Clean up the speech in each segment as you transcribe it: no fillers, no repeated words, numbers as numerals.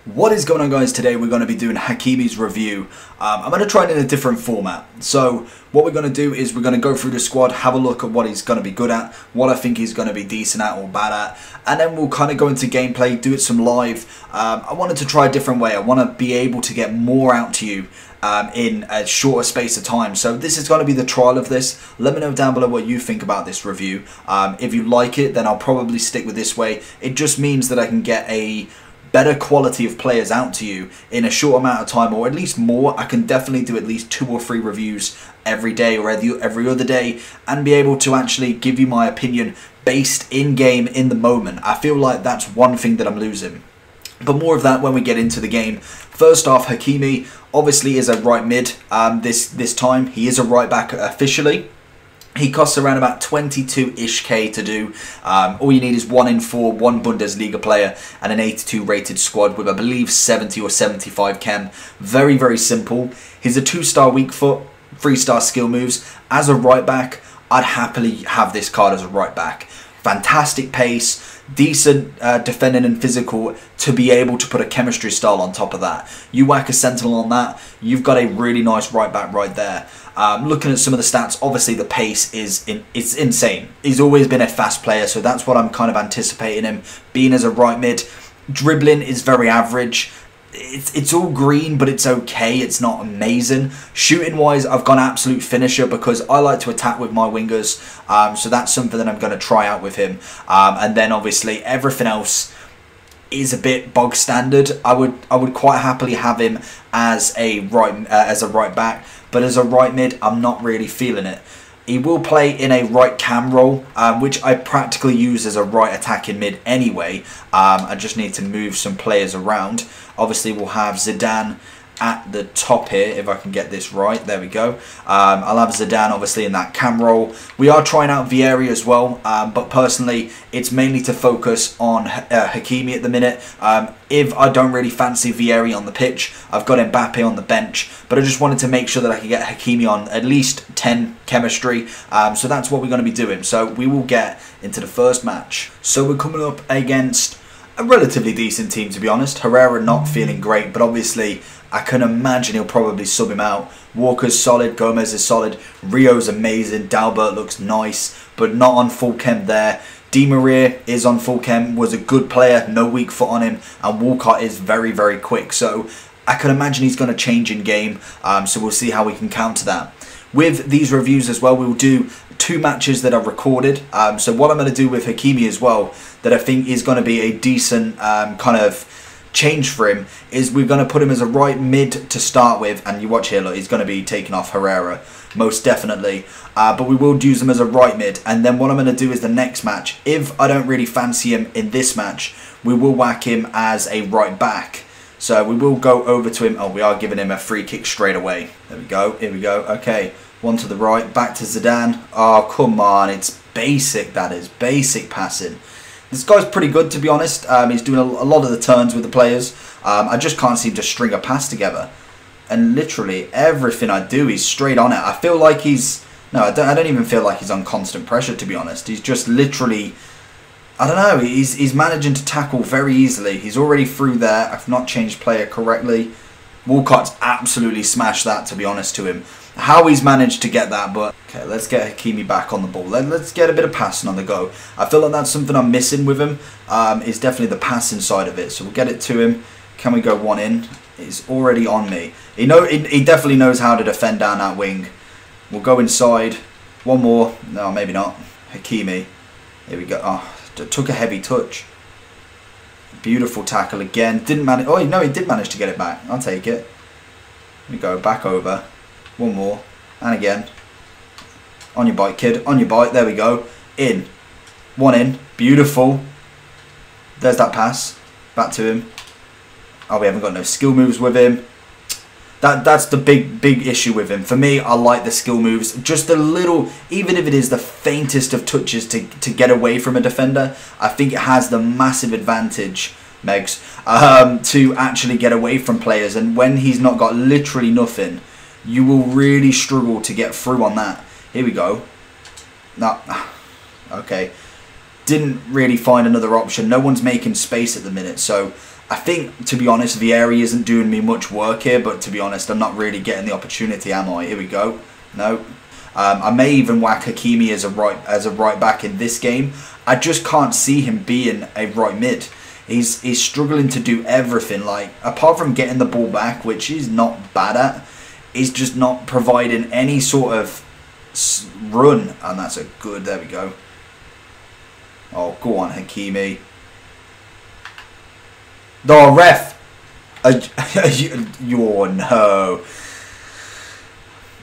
What is going on, guys? Today we're going to be doing Hakimi's review. I'm going to try it in a different format. So what we're going to do is we're going to go through the squad, have a look at what he's going to be good at, what I think he's going to be decent at or bad at, and then we'll kind of go into gameplay, do it some live. I wanted to try a different way. I want to be able to get more out to you in a shorter space of time. So this is going to be the trial of this. Let me know down below what you think about this review. If you like it, then I'll probably stick with this way. It just means that I can get a better quality of players out to you in a short amount of time, or at least more. I can definitely do at least 2 or 3 reviews every day or every other day and be able to actually give you my opinion based in game in the moment. I feel like that's one thing that I'm losing, but more of that when we get into the game. First off, Hakimi obviously is a right mid. This time he is a right back officially. He costs around about 22-ish K to do. All you need is 1 in 4, 1 Bundesliga player, and an 82 rated squad with, I believe, 70 or 75 chem. Very, very simple. He's a 2-star weak foot, 3-star skill moves. As a right back, I'd happily have this card as a right back. Fantastic pace, decent defending and physical to be able to put a chemistry style on top of that. You whack a sentinel on that, you've got a really nice right back right there. Looking at some of the stats, obviously the pace is insane. He's always been a fast player, so that's what I'm kind of anticipating him being as a right mid. Dribbling is very average. It's all green, but it's okay. It's not amazing. Shooting wise, I've gone absolute finisher because I like to attack with my wingers. So that's something that I'm going to try out with him. And then obviously everything else is a bit bog standard. I would quite happily have him as a right back, but as a right mid, I'm not really feeling it. He will play in a right cam role, which I practically use as a right attacking mid anyway. I just need to move some players around. Obviously, we'll have Zidane at the top here, if I can get this right. There we go. I'll have Zidane obviously in that cam role. We are trying out Vieira as well, but personally it's mainly to focus on Hakimi at the minute. If I don't really fancy Vieira on the pitch, I've got Mbappe on the bench, but I just wanted to make sure that I could get Hakimi on at least 10 chemistry. So that's what we're going to be doing. So we will get into the first match. So we're coming up against a relatively decent team, to be honest. Herrera not feeling great, but obviously I can imagine he'll probably sub him out. Walker's solid, Gomez is solid, Rio's amazing, Dalbert looks nice, but not on full chem there. Di Maria is on full chem, was a good player, no weak foot on him, and Walcott is very, very quick. So I can imagine he's going to change in game, so we'll see how we can counter that. With these reviews as well, we'll do 2 matches that are recorded. So what I'm going to do with Hakimi as well, that I think is going to be a decent kind of change for him, is we're going to put him as a right mid to start with, and you watch here, look, he's going to be taking off Herrera most definitely, but we will use him as a right mid. And then what I'm going to do is the next match, if I don't really fancy him in this match, we will whack him as a right back. So we will go over to him. Oh, we are giving him a free kick straight away. There we go, here we go. Okay, 1 to the right, back to Zidane. Oh, come on, it's basic, that is basic passing. This guy's pretty good, to be honest. He's doing a lot of the turns with the players. I just can't seem to string a pass together. And literally everything I do, he's straight on it. I feel like he's... No, I don't even feel like he's on constant pressure, to be honest. He's just literally... I don't know. He's managing to tackle very easily. He's already through there. I've not changed player correctly. Walcott's absolutely smashed that, to be honest, to him. How he's managed to get that, but... Okay, let's get Hakimi back on the ball. Let's get a bit of passing on the go. I feel like that's something I'm missing with him, is definitely the passing side of it. So we'll get it to him. Can we go 1 in? He's already on me. He definitely knows how to defend down that wing. We'll go inside. 1 more. No, maybe not. Hakimi. Here we go. Oh, took a heavy touch. Beautiful tackle again. Didn't manage. Oh, no, he did manage to get it back. I'll take it. Here we go. Back over. 1 more. And again. On your bike, kid. On your bike. There we go. In. 1 in. Beautiful. There's that pass. Back to him. Oh, we haven't got no skill moves with him. That's the big issue with him. For me, I like the skill moves. Just a little, even if it is the faintest of touches to get away from a defender, I think it has the massive advantage, Megs, to actually get away from players. And when he's not got literally nothing, you will really struggle to get through on that. Here we go. No. Okay. Didn't really find another option. No one's making space at the minute, so I think, to be honest, Vieri isn't doing me much work here, but to be honest, I'm not really getting the opportunity, am I? Here we go. No. I may even whack Hakimi as a right back in this game. I just can't see him being a right mid. He's struggling to do everything. Like, apart from getting the ball back, which he's not bad at, he's just not providing any sort of run. And that's a good. There we go. Oh, go on, Hakimi. Oh, ref! You're no.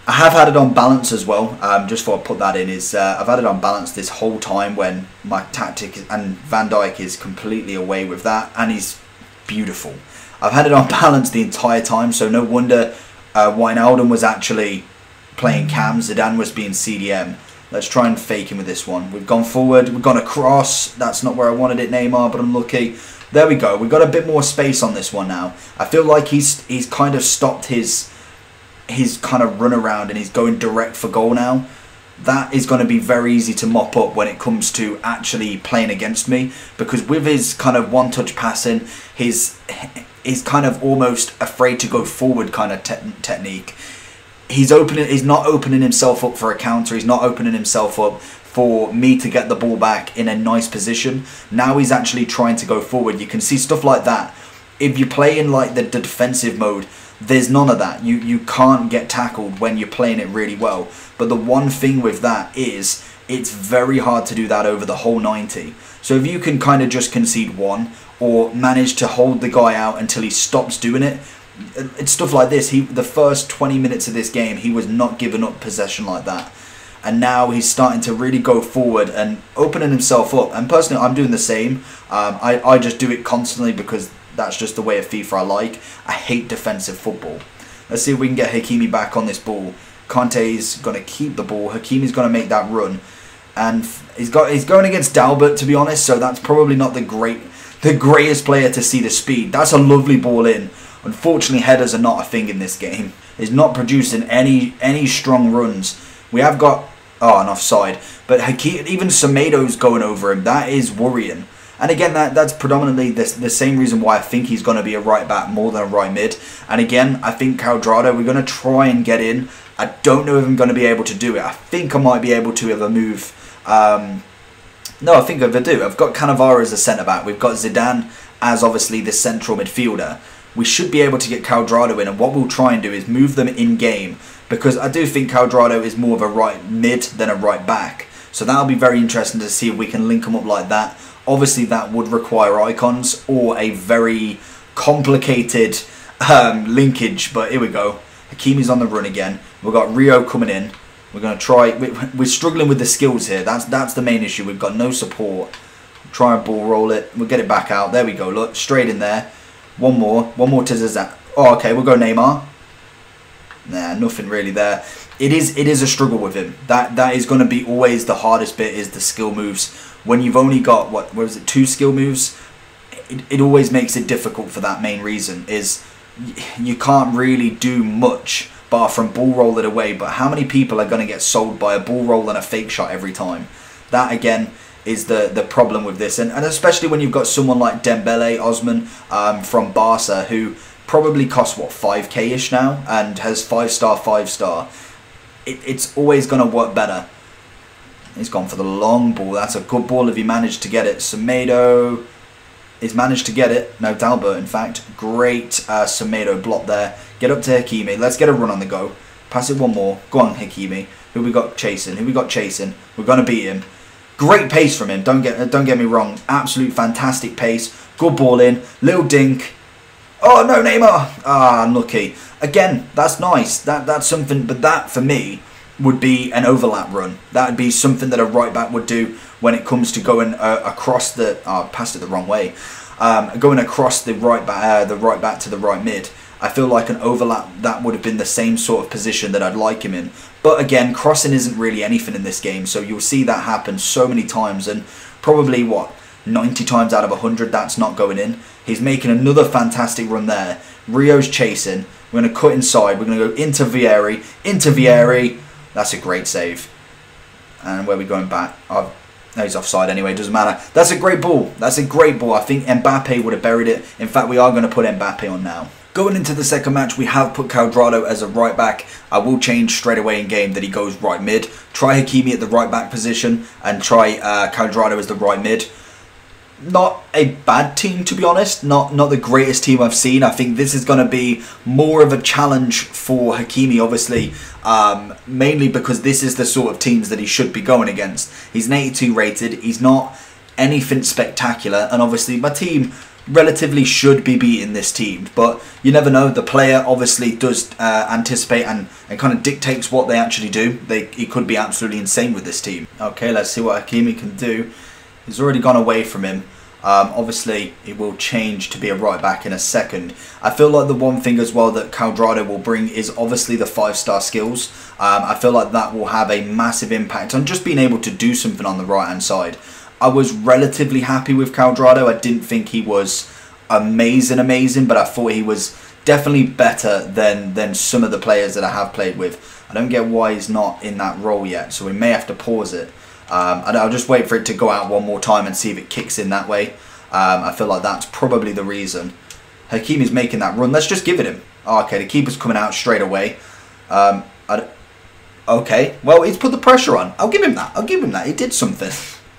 I have had it on balance as well. Just before I put that in, I've had it on balance this whole time when my tactic and Van Dijk is completely away with that, and he's beautiful. I've had it on balance the entire time, so no wonder Wijnaldum was actually playing cam. Zidane was being CDM. Let's try and fake him with this one. We've gone forward. We've gone across. That's not where I wanted it, Neymar, but I'm lucky. There we go. We've got a bit more space on this one now. I feel like he's kind of stopped his kind of run around and he's going direct for goal now. That is going to be very easy to mop up when it comes to actually playing against me, because with his kind of one-touch passing, his kind of almost afraid to go forward kind of technique. He's not opening himself up for a counter. He's not opening himself up for me to get the ball back in a nice position. Now he's actually trying to go forward. You can see stuff like that. If you play in like the defensive mode, there's none of that. You can't get tackled when you're playing it really well. But the one thing with that is it's very hard to do that over the whole 90. So if you can kind of just concede one or manage to hold the guy out until he stops doing it, it's stuff like this. The first 20 minutes of this game, he was not giving up possession like that. And now he's starting to really go forward and opening himself up. And personally, I'm doing the same. I just do it constantly because that's just the way of FIFA I like. I hate defensive football. Let's see if we can get Hakimi back on this ball. Kante's going to keep the ball. Hakimi's going to make that run. And he's going against Dalbert, to be honest, so that's probably not the greatest player to see the speed. That's a lovely ball in. Unfortunately, headers are not a thing in this game. He's not producing any strong runs. We have got an offside, but even Semedo's going over him. That is worrying. And again, that's predominantly the same reason why I think he's going to be a right back more than a right mid. And again, I think Cuadrado, we're going to try and get in. I don't know if I'm going to be able to do it. I think I might be able to if I move. No, I think if I do. I've got Cannavaro as a centre-back. We've got Zidane as obviously the central midfielder. We should be able to get Cuadrado in. And what we'll try and do is move them in-game, because I do think Cuadrado is more of a right mid than a right back. So that'll be very interesting to see if we can link them up like that. Obviously, that would require icons or a very complicated linkage. But here we go. Hakimi's on the run again. We've got Rio coming in. We're going to try. We're struggling with the skills here. That's the main issue. We've got no support. Try and ball roll it. We'll get it back out. There we go. Look, straight in there. One more to Zidane. Oh, okay. We'll go Neymar. Nah, nothing really there. It is a struggle with him. That is going to be always the hardest bit, is the skill moves. When you've only got, what was it, 2 skill moves, it always makes it difficult for that main reason, is you can't really do much bar from ball roll it away. But how many people are going to get sold by a ball roll and a fake shot every time? That again is the problem with this, and especially when you've got someone like Dembele, Osman from Barca, who probably costs what, 5k-ish now, and has 5-star. It's always going to work better. He's gone for the long ball. That's a good ball if he managed to get it. Semedo has managed to get it. No, Dalbert, in fact. Great Semedo block there. Get up to Hakimi. Let's get a run on the go. Pass it one more. Go on, Hakimi. Who we got chasing? We're going to beat him. Great pace from him. Don't get me wrong. Absolute fantastic pace. Good ball in. Little dink. Oh, no, Neymar. Ah, unlucky. Again, that's nice. That's something, but that, for me, would be an overlap run. That would be something that a right back would do when it comes to going across the... Oh, I passed it the wrong way. Going across the right back to the right mid. I feel like an overlap, that would have been the same sort of position that I'd like him in. But again, crossing isn't really anything in this game, so you'll see that happen so many times, and probably, what, 90 times out of 100 that's not going in. He's making another fantastic run there. Rio's chasing. We're going to cut inside. We're going to go into Vieri. That's a great save. And where are we going back? No, he's offside anyway, doesn't matter. That's a great ball. That's a great ball. I think Mbappe would have buried it. In fact, we are going to put Mbappe on now. Going into the second match, we have put Cuadrado as a right back. I will change straight away in game that he goes right mid. Try Hakimi at the right back position and try Cuadrado as the right mid. Not a bad team, to be honest. Not the greatest team I've seen. I think this is going to be more of a challenge for Hakimi, obviously, mainly because this is the sort of teams that he should be going against. He's an 82 rated. He's not anything spectacular, and obviously my team relatively should be beating this team, but you never know. The player obviously does anticipate and kind of dictates what they actually do. He could be absolutely insane with this team. Okay, let's see what Hakimi can do. He's already gone away from him. Obviously, he will change to be a right back in a second. I feel like the one thing as well that Cuadrado will bring is obviously the 5-star skills. I feel like that will have a massive impact on just being able to do something on the right-hand side. I was relatively happy with Cuadrado. I didn't think he was amazing, but I thought he was definitely better than some of the players that I have played with. I don't get why he's not in that role yet, so we may have to pause it. And I'll just wait for it to go out one more time and see if it kicks in that way. I feel like that's probably the reason. Hakimi's making that run. Let's just give it him. Oh, okay, the keeper's coming out straight away. Okay, well, he's put the pressure on. I'll give him that. I'll give him that. He did something.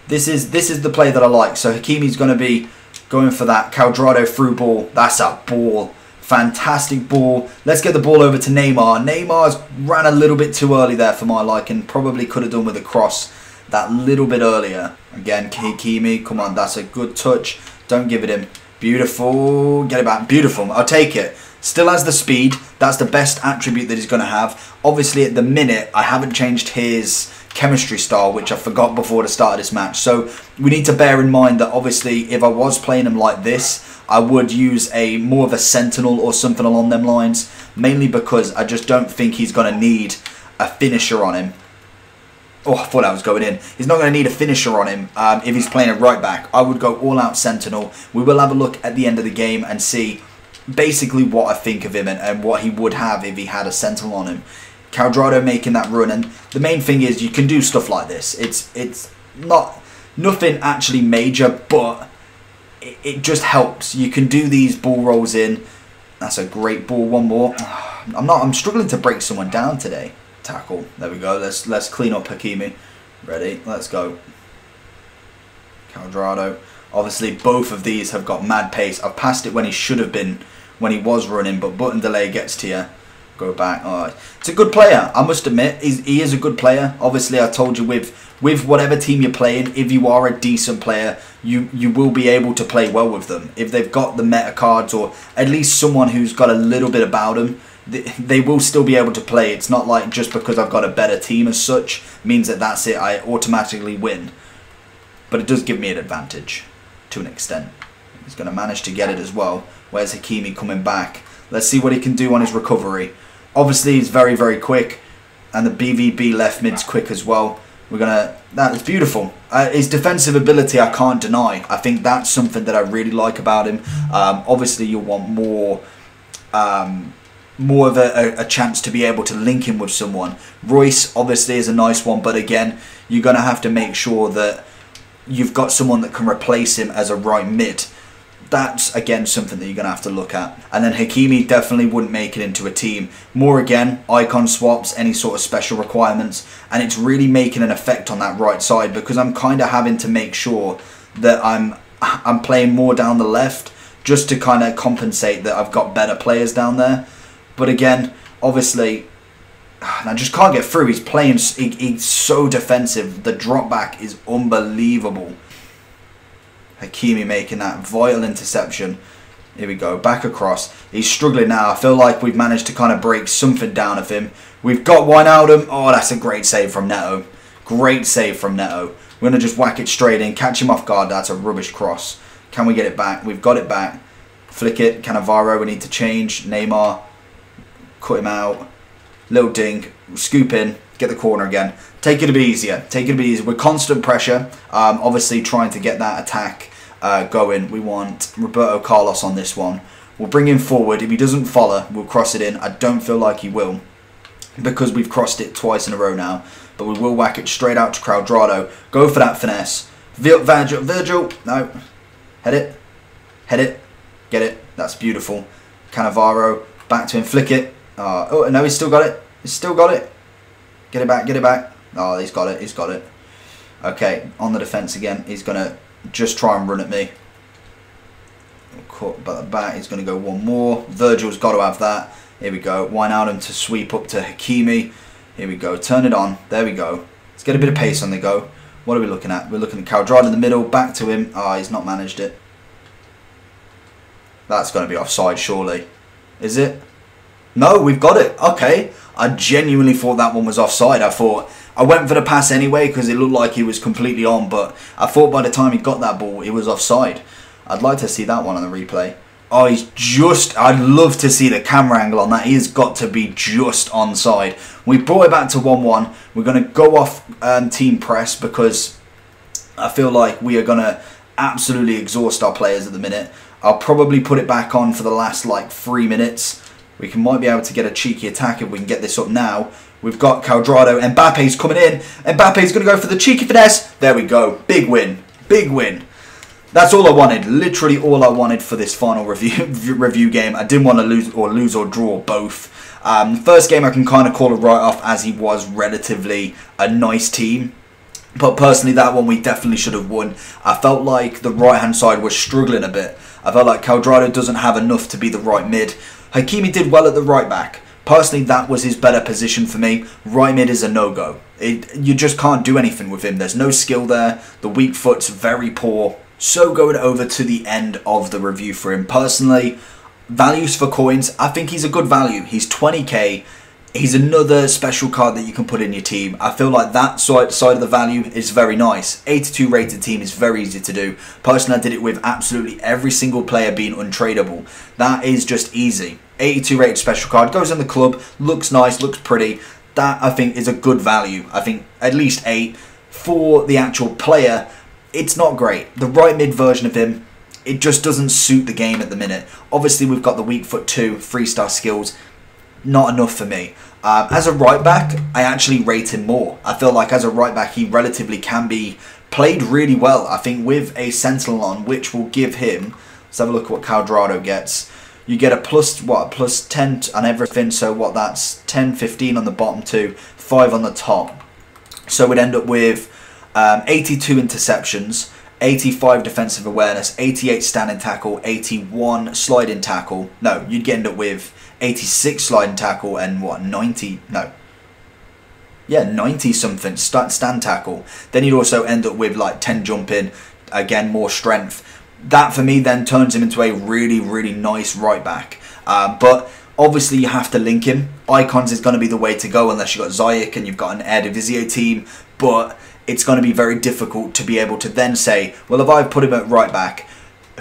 This is the play that I like. So Hakimi's going to be going for that Cuadrado through ball. That's a ball. Fantastic ball. Let's get the ball over to Neymar. Neymar's ran a little bit too early there for my liking. Probably could have done with a cross that little bit earlier. Again, Hakimi, come on, that's a good touch. Don't give it him. Beautiful. Get it back. Beautiful. I'll take it. Still has the speed. That's the best attribute that he's going to have. Obviously, at the minute, I haven't changed his chemistry style, which I forgot before the start of this match. So we need to bear in mind that obviously if I was playing him like this, I would use more of a sentinel or something along them lines, mainly because I just don't think he's going to need a finisher on him. Oh, I thought that was going in. He's not going to need a finisher on him if he's playing a right back. I would go all out sentinel. We will have a look at the end of the game and see basically what I think of him and what he would have if he had a sentinel on him. Cuadrado making that run, and the main thing is you can do stuff like this. It's not nothing actually major, but it just helps. You can do these ball rolls in. That's a great ball. One more. I'm struggling to break someone down today. Tackle. There we go. Let's clean up Hakimi. Ready? Let's go. Cuadrado. Obviously, both of these have got mad pace. I've passed it when he should have been, when he was running, but button delay gets to you. Go back. Oh, it's a good player. I must admit, he is a good player. Obviously, I told you with whatever team you're playing, if you are a decent player, you will be able to play well with them. If they've got the meta cards or at least someone who's got a little bit about them, they will still be able to play. It's not like just because I've got a better team as such means that that's it. I automatically win. But it does give me an advantage to an extent. He's going to manage to get it as well. Where's Hakimi coming back? Let's see what he can do on his recovery. Obviously, he's very, very quick. And the BVB left mid's quick as well. That is beautiful. His defensive ability, I can't deny. I think that's something that I really like about him. Obviously, you'll want more of a chance to be able to link him with someone. Royce, obviously, is a nice one. But again, you're going to have to make sure that you've got someone that can replace him as a right mid. That's, again, something that you're going to have to look at. And then Hakimi definitely wouldn't make it into a team. More, again, icon swaps, any sort of special requirements. And it's really making an effect on that right side because I'm kind of having to make sure that I'm playing more down the left just to kind of compensate that I've got better players down there. But again, obviously, I just can't get through. He's playing, he's so defensive. The drop back is unbelievable. Hakimi making that vital interception. Here we go, back across. He's struggling now. I feel like we've managed to kind of break something down of him. We've got Wijnaldum. Oh, that's a great save from Neto. Great save from Neto. We're going to just whack it straight in, catch him off guard. That's a rubbish cross. Can we get it back? We've got it back. Flick it. Cannavaro, we need to change. Neymar, cut him out. Little ding. Scoop in. Get the corner again. Take it a bit easier. Take it a bit easier. With constant pressure, obviously trying to get that attack going. We want Roberto Carlos on this one. We'll bring him forward. If he doesn't follow, we'll cross it in. I don't feel like he will. because we've crossed it twice in a row now. But we will whack it straight out to Cuadrado. Go for that finesse. Virgil, no. Head it, get it. That's beautiful. Cannavaro, back to him, flick it. Oh, no, he's still got it. He's still got it. Get it back, get it back. Oh, he's got it, he's got it. Okay, on the defence again. He's going to just try and run at me. Caught by the back, he's going to go one more. Virgil's got to have that. Here we go. Wijnaldum to sweep up to Hakimi. Here we go. Turn it on. There we go. Let's get a bit of pace on the go. What are we looking at? We're looking at Cuadrado in the middle. Back to him. Oh, he's not managed it. That's going to be offside, surely. Is it? No, we've got it. Okay. I genuinely thought that one was offside. I went for the pass anyway because it looked like he was completely on. But I thought by the time he got that ball, it was offside. I'd like to see that one on the replay. Oh, he's just... I'd love to see the camera angle on that. He has got to be just onside. We brought it back to 1-1. We're going to go off team press because I feel like we are going to absolutely exhaust our players at the minute. I'll probably put it back on for the last, like, 3 minutes. We might be able to get a cheeky attack if we can get this up now. We've got Cuadrado. Mbappe's coming in. Mbappe's going to go for the cheeky finesse. There we go. Big win. Big win. That's all I wanted. Literally all I wanted for this final review game. I didn't want to lose or draw both. First game I can kind of call a write-off as he was relatively a nice team. But personally, that one we definitely should have won. I felt like the right-hand side was struggling a bit. I felt like Cuadrado doesn't have enough to be the right mid. Hakimi did well at the right back. Personally, that was his better position for me. Right mid is a no-go. You just can't do anything with him. There's no skill there. The weak foot's very poor. So going over to the end of the review for him. Personally, values for coins, I think he's a good value. He's 20k. He's another special card that you can put in your team. I feel like that side of the value is very nice. 82 rated team is very easy to do. Personally, I did it with absolutely every single player being untradeable. That is just easy. 82 rated special card, goes in the club, looks nice, looks pretty. That, I think, is a good value. I think at least 8 for the actual player. It's not great. The right mid version of him, it just doesn't suit the game at the minute. Obviously, we've got the weak foot 2, 3-star skills. Not enough for me. As a right back, I actually rate him more. I feel like as a right back, he relatively can be played really well. I think with a sentinel on, which will give him... Let's have a look at what Cuadrado gets. You get a plus 10 on everything. So what, that's 10, 15 on the bottom 2, 5 on the top. So we'd end up with 82 interceptions, 85 defensive awareness, 88 standing tackle, 81 sliding tackle. No, you'd end up with 86 sliding tackle and what, 90? No. Yeah, 90 something stand tackle. Then you'd also end up with like 10 jumping, again, more strength. That for me then turns him into a really, really nice right back. But obviously you have to link him. Icons is going to be the way to go unless you've got Ziyech and you've got an Eredivisie team. But it's going to be very difficult to be able to then say, well, if I put him at right back,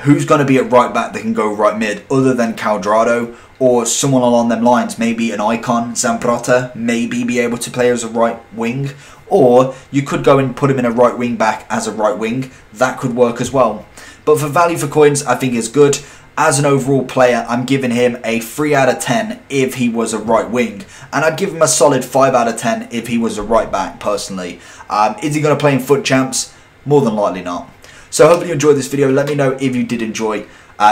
who's going to be at right back that can go right mid other than Cuadrado or someone along them lines? Maybe an icon, Zambrota, maybe be able to play as a right wing. Or you could go and put him in a right wing back as a right wing. That could work as well. But for value for coins, I think it's good. As an overall player, I'm giving him a 3 out of 10 if he was a right wing. And I'd give him a solid 5 out of 10 if he was a right back, personally. Is he going to play in Foot Champs? More than likely not. So hopefully you enjoyed this video. Let me know if you did enjoy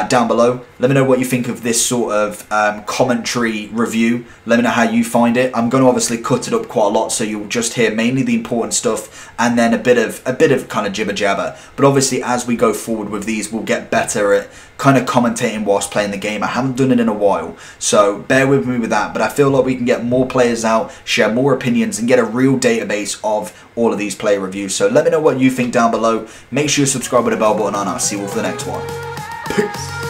down below. Let me know what you think of this sort of commentary review. Let me know how you find it. I'm going to obviously cut it up quite a lot, so you'll just hear mainly the important stuff and then a bit of kind of jibber jabber. But obviously, as we go forward with these, we'll get better at kind of commentating whilst playing the game. I haven't done it in a while, so bear with me with that. But I feel like we can get more players out, share more opinions, and get a real database of all of these player reviews. So let me know what you think down below. Make sure you subscribe with the bell button on. I'll see you all for the next one. Peace.